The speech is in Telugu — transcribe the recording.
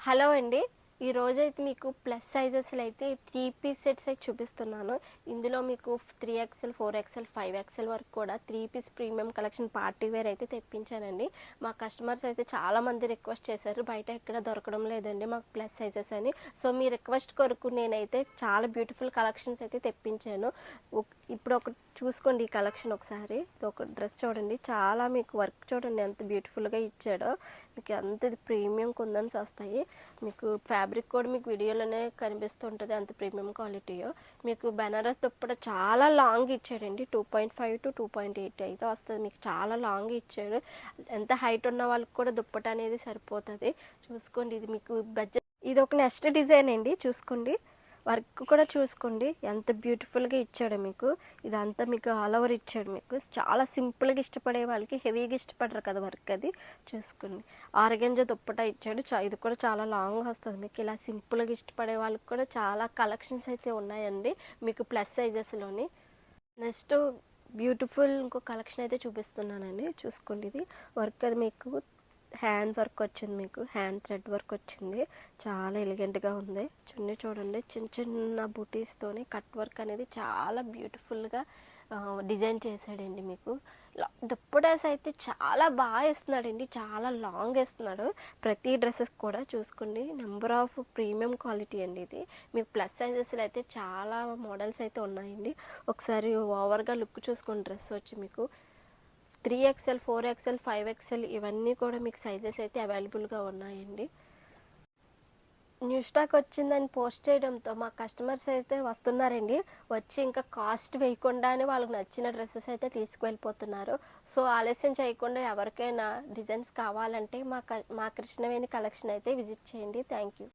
హలో అండి. ఈ రోజైతే మీకు ప్లస్ సైజెస్లో అయితే 3 పీస్ సెట్స్ అయితే చూపిస్తున్నాను. ఇందులో మీకు 3XL, 4XL, 5XL వరకు కూడా 3 piece premium collection party wear అయితే తెప్పించానండి. మా కస్టమర్స్ అయితే చాలామంది రిక్వెస్ట్ చేశారు, బయట ఎక్కడ దొరకడం లేదండి మాకు ప్లస్ సైజెస్ అని. సో మీ రిక్వెస్ట్ కొరకు నేనైతే చాలా బ్యూటిఫుల్ కలెక్షన్స్ అయితే తెప్పించాను. ఇప్పుడు ఒక చూసుకోండి ఈ కలెక్షన్ ఒకసారి. ఒక డ్రెస్ చూడండి, చాలా మీకు వర్క్ చూడండి ఎంత బ్యూటిఫుల్గా ఇచ్చాడో. మీకు ఎంత ప్రీమియం కుందన్స్ వస్తాయి. మీకు ఫ్యాబ్రిక్ కూడా మీకు వీడియోలోనే కనిపిస్తుంటుంది ఎంత ప్రీమియం క్వాలిటీయో. మీకు బెనారస్ దుప్పట చాలా లాంగ్ ఇచ్చాడండి, 2.5 to 2.8 అయితే వస్తుంది. మీకు చాలా లాంగ్ ఇచ్చాడు. ఎంత హైట్ ఉన్న వాళ్ళకి కూడా దుప్పట అనేది సరిపోతుంది. చూసుకోండి, ఇది మీకు బడ్జెట్. ఇది ఒక నెక్స్ట్ డిజైన్ అండి, చూసుకోండి. వర్క్ కూడా చూసుకోండి ఎంత బ్యూటిఫుల్గా ఇచ్చాడు. మీకు ఇదంతా మీకు ఆల్ ఓవర్ ఇచ్చాడు. మీకు చాలా సింపుల్గా ఇష్టపడే వాళ్ళకి, హెవీగా ఇష్టపడరు కదా వర్క్, అది చూసుకోండి. ఆర్గంజా దుప్పటా ఇచ్చాడు. ఇది కూడా చాలా లాంగ్ వస్తుంది. మీకు ఇలా సింపుల్గా ఇష్టపడే వాళ్ళకి కూడా చాలా కలెక్షన్స్ అయితే ఉన్నాయండి మీకు ప్లస్ సైజెస్లోని. నెక్స్ట్ బ్యూటిఫుల్ ఇంకో కలెక్షన్ అయితే చూపిస్తున్నానండి, చూసుకోండి. ఇది వర్క్ అది మీకు హ్యాండ్ వర్క్ వచ్చింది, మీకు హ్యాండ్ థ్రెడ్ వర్క్ వచ్చింది. చాలా ఎలిగెంట్గా ఉంది. చున్నీ చూడండి, చిన్న చిన్న బూటీస్తోని కట్ వర్క్ అనేది చాలా బ్యూటిఫుల్గా డిజైన్ చేశాడండి. మీకు దుప్పటాస్ అయితే చాలా బాగా ఇస్తున్నాడండి, చాలా లాంగ్ ఇస్తున్నాడు ప్రతి డ్రెస్సెస్ కూడా. చూసుకోండి, నెంబర్ ఆఫ్ ప్రీమియం క్వాలిటీ అండి ఇది. మీకు ప్లస్ సైజెస్లో అయితే చాలా మోడల్స్ అయితే ఉన్నాయండి. ఒకసారి ఓవర్గా లుక్ చూసుకోండి. డ్రెస్ వచ్చి మీకు 3XL, 4XL, 5XL ఇవన్నీ కూడా మీకు సైజెస్ అయితే అవైలబుల్గా ఉన్నాయండి. న్యూ స్టాక్ వచ్చిందని పోస్ట్ చేయడంతో మా కస్టమర్స్ అయితే వస్తున్నారండి. వచ్చి ఇంకా కాస్ట్ వేయకుండానే వాళ్ళకి నచ్చిన డ్రెస్సెస్ అయితే తీసుకువెళ్ళిపోతున్నారు. సో ఆలస్యం చేయకుండా ఎవరికైనా డిజైన్స్ కావాలంటే మా కృష్ణవేణి కలెక్షన్ అయితే విజిట్ చేయండి. Thank you.